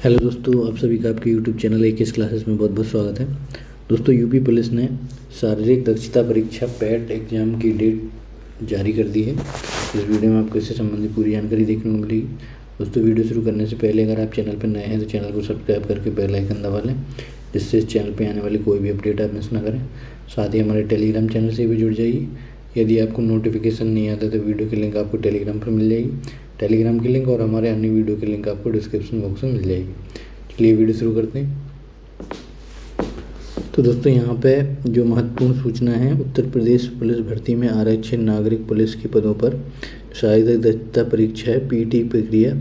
Hello दोस्तों, आप सभी का आपके यूट्यूब चैनल AK क्लासेस में बहुत बहुत स्वागत है। दोस्तों, यूपी पुलिस ने शारीरिक दक्षता परीक्षा पैट एग्ज़ाम की डेट जारी कर दी है। इस वीडियो में आपको इससे संबंधित पूरी जानकारी देखने को मिलेगी। दोस्तों, वीडियो शुरू करने से पहले अगर आप चैनल पर नए हैं तो चैनल को सब्सक्राइब करके बेल आइकन दबा लें, जिससे इस चैनल पर आने वाली कोई भी अपडेट आप मिस ना करें। साथ ही हमारे टेलीग्राम चैनल से भी जुड़ जाइए। यदि आपको नोटिफिकेशन नहीं आता तो वीडियो की लिंक आपको टेलीग्राम पर मिल जाएगी। टेलीग्राम की लिंक और हमारे अन्य वीडियो की लिंक आपको डिस्क्रिप्शन बॉक्स में मिल जाएगी। चलिए वीडियो शुरू करते हैं। तो दोस्तों, यहाँ पे जो महत्वपूर्ण सूचना है, उत्तर प्रदेश पुलिस भर्ती में आरक्षित नागरिक पुलिस के पदों पर शारीरिक दक्षता परीक्षा है पीटी प्रक्रिया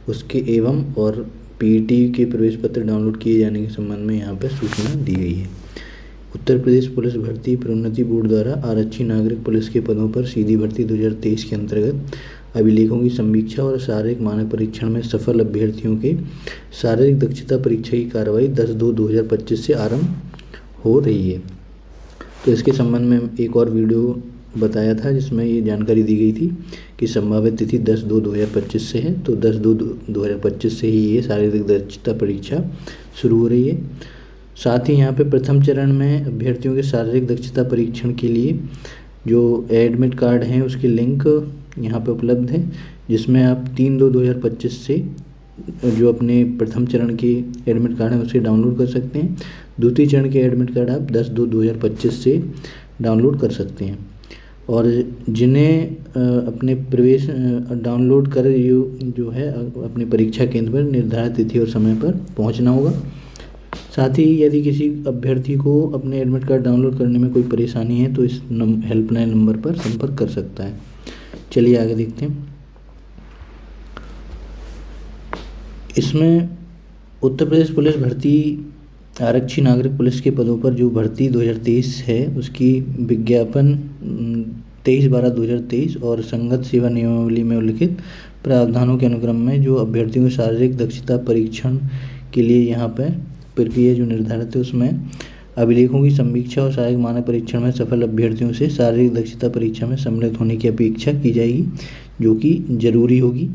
उसके एवं और पीटी के प्रवेश पत्र डाउनलोड किए जाने के संबंध में यहाँ पे सूचना दी गई है। उत्तर प्रदेश पुलिस भर्ती प्रोन्नति बोर्ड द्वारा आरक्षित नागरिक पुलिस के पदों पर सीधी भर्ती 2023 के अंतर्गत अभिलेखों की समीक्षा और शारीरिक मानक परीक्षण में सफल अभ्यर्थियों के शारीरिक दक्षता परीक्षा की कार्रवाई 10/2/2025 से आरंभ हो रही है। तो इसके संबंध में एक और वीडियो बताया था जिसमें ये जानकारी दी गई थी कि संभावित तिथि 10/2/2025 से है। तो 10/2/2025 से ही ये शारीरिक दक्षता परीक्षा शुरू हो रही है। साथ ही यहाँ पे प्रथम चरण में अभ्यर्थियों के शारीरिक दक्षता परीक्षण के लिए जो एडमिट कार्ड हैं उसके लिंक यहाँ पे उपलब्ध है, जिसमें आप 3/2/2025 से जो अपने प्रथम चरण के एडमिट कार्ड हैं उसे डाउनलोड कर सकते हैं। द्वितीय चरण के एडमिट कार्ड आप 10/2/2025 से डाउनलोड कर सकते हैं। और जिन्हें अपने प्रवेश डाउनलोड कर जो है अपने परीक्षा केंद्र पर निर्धारित तिथि और समय पर पहुंचना होगा। साथ ही यदि किसी अभ्यर्थी को अपने एडमिट कार्ड डाउनलोड करने में कोई परेशानी है तो इस हेल्पलाइन नंबर पर संपर्क कर सकता है। चलिए आगे देखते हैं। इसमें उत्तर प्रदेश पुलिस भर्ती आरक्षी नागरिक पुलिस के पदों पर जो भर्ती 2023 है उसकी विज्ञापन 23/12/2023 और संगत सेवा नियमावली में उल्लिखित प्रावधानों के अनुक्रम में जो अभ्यर्थियों को शारीरिक दक्षता परीक्षण के लिए यहाँ पर प्रक्रिया जो निर्धारित है उसमें अभिलेखों की समीक्षा और शारीरिक मानक परीक्षण में सफल अभ्यर्थियों से शारीरिक दक्षता परीक्षा में सम्मिलित होने की अपेक्षा की जाएगी, जो कि जरूरी होगी।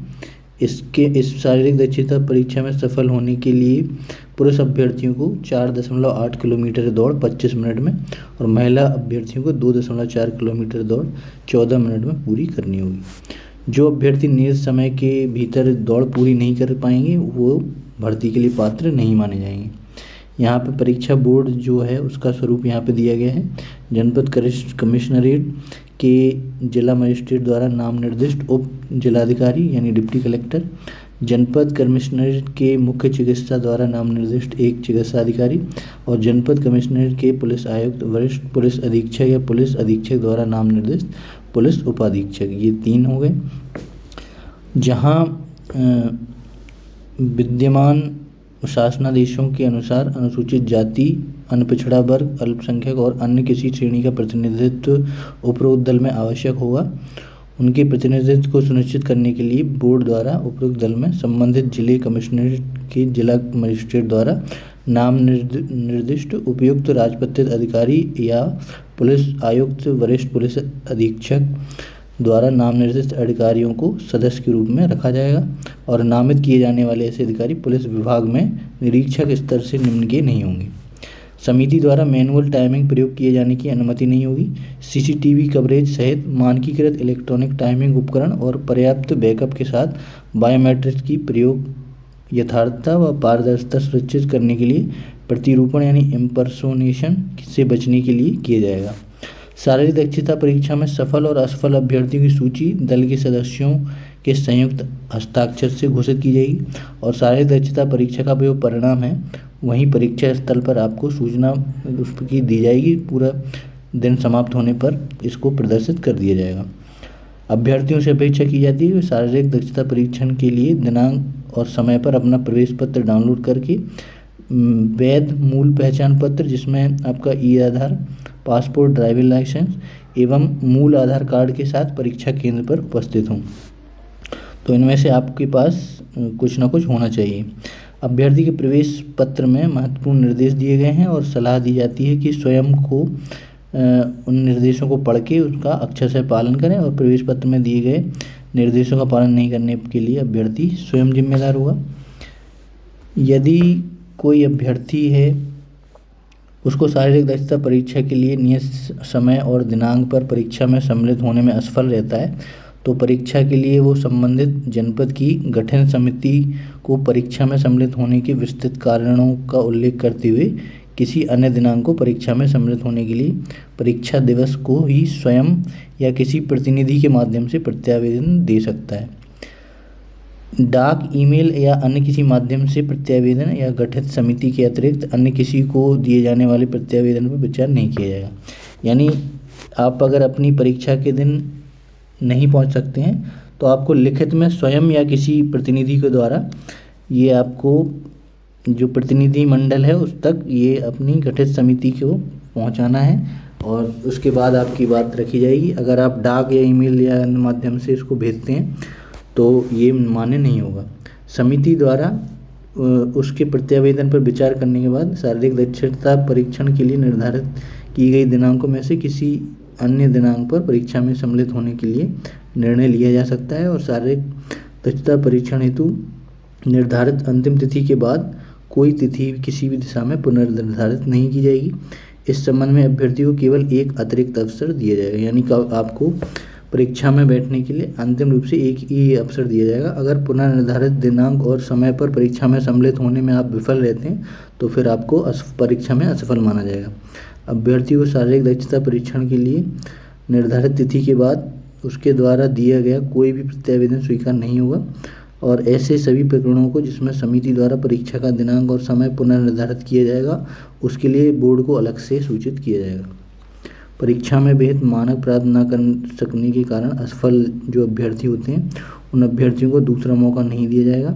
इस शारीरिक दक्षता परीक्षा में सफल होने के लिए पुरुष अभ्यर्थियों को 4.8 किलोमीटर दौड़ 25 मिनट में और महिला अभ्यर्थियों को 2.4 किलोमीटर दौड़ 14 मिनट में पूरी करनी होगी। जो अभ्यर्थी नियत समय के भीतर दौड़ पूरी नहीं कर पाएंगे वो भर्ती के लिए पात्र नहीं माने जाएंगे। यहाँ पे परीक्षा बोर्ड जो है उसका स्वरूप यहाँ पे दिया गया है। जनपद कमिश्नरेट के जिला मजिस्ट्रेट द्वारा नाम निर्दिष्ट उप जिलाधिकारी यानी डिप्टी कलेक्टर, जनपद कमिश्नरेट के मुख्य चिकित्सा द्वारा नाम निर्दिष्ट एक चिकित्सा अधिकारी और जनपद कमिश्नरेट के पुलिस आयुक्त, वरिष्ठ पुलिस अधीक्षक या पुलिस अधीक्षक द्वारा नाम निर्दिष्ट पुलिस उपाधीक्षक, ये 3 हो गए। जहाँ विद्यमान शासनादेशों के अनुसार अनुसूचित जाति, अनपिछड़ा वर्ग, अल्पसंख्यक और अन्य किसी श्रेणी का प्रतिनिधित्व उपरोक्त दल में आवश्यक होगा, उनके प्रतिनिधित्व को सुनिश्चित करने के लिए बोर्ड द्वारा उपरोक्त दल में संबंधित जिले कमिश्नरेट के जिला मजिस्ट्रेट द्वारा नाम निर्दिष्ट उपयुक्त राजपत्रित अधिकारी या पुलिस आयुक्त, वरिष्ठ पुलिस अधीक्षक द्वारा नाम निर्दिष्ट अधिकारियों को सदस्य के रूप में रखा जाएगा। और नामित किए जाने वाले ऐसे अधिकारी पुलिस विभाग में निरीक्षक स्तर से निम्न के नहीं होंगे। समिति द्वारा मैनुअल टाइमिंग प्रयोग किए जाने की अनुमति नहीं होगी। CCTV कवरेज सहित मानकीकृत इलेक्ट्रॉनिक टाइमिंग उपकरण और पर्याप्त बैकअप के साथ बायोमेट्रिक्स की प्रयोग यथार्थता व पारदर्शिता सुनिश्चित करने के लिए प्रतिरूपण यानी इम्पर्सोनेशन से बचने के लिए किया जाएगा। शारीरिक दक्षता परीक्षा में सफल और असफल अभ्यर्थियों की सूची दल के सदस्यों के संयुक्त हस्ताक्षर से घोषित की जाएगी और शारीरिक दक्षता परीक्षा का जो परिणाम है वहीं परीक्षा स्थल पर आपको सूचना उसकी दी जाएगी। पूरा दिन समाप्त होने पर इसको प्रदर्शित कर दिया जाएगा। अभ्यर्थियों से अपेक्षा की जाती है कि शारीरिक दक्षता परीक्षण के लिए दिनांक और समय पर अपना प्रवेश पत्र डाउनलोड करके वैध मूल पहचान पत्र जिसमें आपका आधार, पासपोर्ट, ड्राइविंग लाइसेंस एवं मूल आधार कार्ड के साथ परीक्षा केंद्र पर उपस्थित हों। तो इनमें से आपके पास कुछ ना कुछ होना चाहिए। अभ्यर्थी के प्रवेश पत्र में महत्वपूर्ण निर्देश दिए गए हैं और सलाह दी जाती है कि स्वयं को उन निर्देशों को पढ़ के उसका अक्षर से पालन करें और प्रवेश पत्र में दिए गए निर्देशों का पालन नहीं करने के लिए अभ्यर्थी स्वयं जिम्मेदार होगा। यदि कोई अभ्यर्थी है उसको शारीरिक दक्षता परीक्षा के लिए नियत समय और दिनांक पर परीक्षा में सम्मिलित होने में असफल रहता है तो परीक्षा के लिए वो संबंधित जनपद की गठन समिति को परीक्षा में सम्मिलित होने के विस्तृत कारणों का उल्लेख करते हुए किसी अन्य दिनांक को परीक्षा में सम्मिलित होने के लिए परीक्षा दिवस को ही स्वयं या किसी प्रतिनिधि के माध्यम से प्रत्यावेदन दे सकता है। डाक, ईमेल या अन्य किसी माध्यम से प्रत्यावेदन या गठित समिति के अतिरिक्त अन्य किसी को दिए जाने वाले प्रत्यावेदन पर विचार नहीं किया जाएगा। यानी आप अगर अपनी परीक्षा के दिन नहीं पहुंच सकते हैं तो आपको लिखित में स्वयं या किसी प्रतिनिधि के द्वारा ये आपको जो प्रतिनिधि मंडल है उस तक ये अपनी गठित समिति को पहुंचाना है और उसके बाद आपकी बात रखी जाएगी। अगर आप डाक या ईमेल या अन्य माध्यम से इसको भेजते हैं तो ये मान्य नहीं होगा। समिति द्वारा उसके प्रत्यावेदन पर विचार करने के बाद शारीरिक दक्षता परीक्षण के लिए निर्धारित की गई दिनांकों में से किसी अन्य दिनांक पर परीक्षा में सम्मिलित होने के लिए निर्णय लिया जा सकता है और शारीरिक दक्षता परीक्षण हेतु निर्धारित अंतिम तिथि के बाद कोई तिथि किसी भी दिशा में पुनर्निर्धारित नहीं की जाएगी। इस संबंध में अभ्यर्थी को केवल एक अतिरिक्त अवसर दिया जाएगा। यानी कि आपको परीक्षा में बैठने के लिए अंतिम रूप से एक ही अवसर दिया जाएगा। अगर पुनर्निर्धारित दिनांक और समय पर परीक्षा में सम्मिलित होने में आप विफल रहते हैं तो फिर आपको परीक्षा में असफल माना जाएगा। अभ्यर्थी को शारीरिक दक्षता परीक्षण के लिए निर्धारित तिथि के बाद उसके द्वारा दिया गया कोई भी प्रत्यावेदन स्वीकार नहीं होगा और ऐसे सभी प्रकरणों को जिसमें समिति द्वारा परीक्षा का दिनांक और समय पुनर्निर्धारित किया जाएगा उसके लिए बोर्ड को अलग से सूचित किया जाएगा। परीक्षा में विहित मानक प्राप्त न कर सकने के कारण असफल जो अभ्यर्थी होते हैं उन अभ्यर्थियों को दूसरा मौका नहीं दिया जाएगा।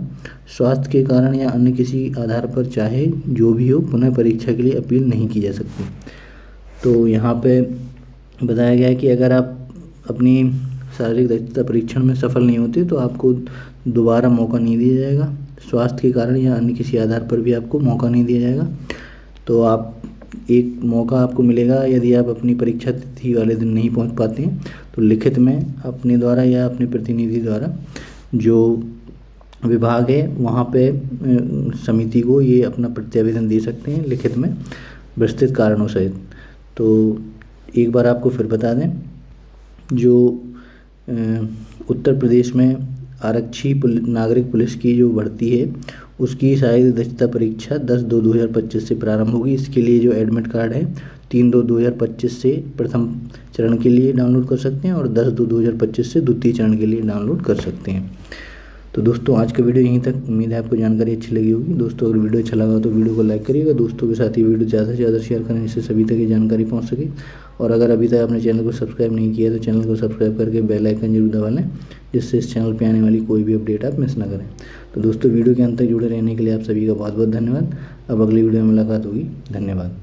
स्वास्थ्य के कारण या अन्य किसी आधार पर चाहे जो भी हो पुनः परीक्षा के लिए अपील नहीं की जा सकती। तो यहाँ पे बताया गया है कि अगर आप अपनी शारीरिक दक्षता परीक्षण में सफल नहीं होते तो आपको दोबारा मौका नहीं दिया जाएगा। स्वास्थ्य के कारण या अन्य किसी आधार पर भी आपको मौका नहीं दिया जाएगा। तो आप एक मौका आपको मिलेगा यदि आप अपनी परीक्षा तिथि वाले दिन नहीं पहुंच पाते हैं तो लिखित में अपने द्वारा या अपने प्रतिनिधि द्वारा जो विभाग है वहाँ पे समिति को ये अपना प्रत्यावेदन दे सकते हैं लिखित में विस्तृत कारणों सहित। तो एक बार आपको फिर बता दें, जो उत्तर प्रदेश में आरक्षी नागरिक पुलिस की जो भर्ती है उसकी शारीरिक दक्षता परीक्षा 10/2/2025 से प्रारंभ होगी। इसके लिए जो एडमिट कार्ड है 3/2/2025 से प्रथम चरण के लिए डाउनलोड कर सकते हैं और 10/2/2025 से द्वितीय चरण के लिए डाउनलोड कर सकते हैं। तो दोस्तों आज का वीडियो यहीं तक। उम्मीद है आपको जानकारी अच्छी लगी होगी। दोस्तों अगर वीडियो अच्छा लगा तो वीडियो को लाइक करिएगा, दोस्तों के साथ ही वीडियो ज़्यादा से ज़्यादा शेयर करें जिससे सभी तक ये जानकारी पहुंच सके। और अगर अभी तक आपने चैनल को सब्सक्राइब नहीं किया तो चैनल को सब्सक्राइब करके बेल आइकन जरूर दबा लें जिससे इस चैनल पर आने वाली कोई भी अपडेट आप मिस ना करें। तो दोस्तों वीडियो के अंत तक जुड़े रहने के लिए आप सभी का बहुत बहुत धन्यवाद। अब अगली वीडियो में मुलाकात होगी। धन्यवाद।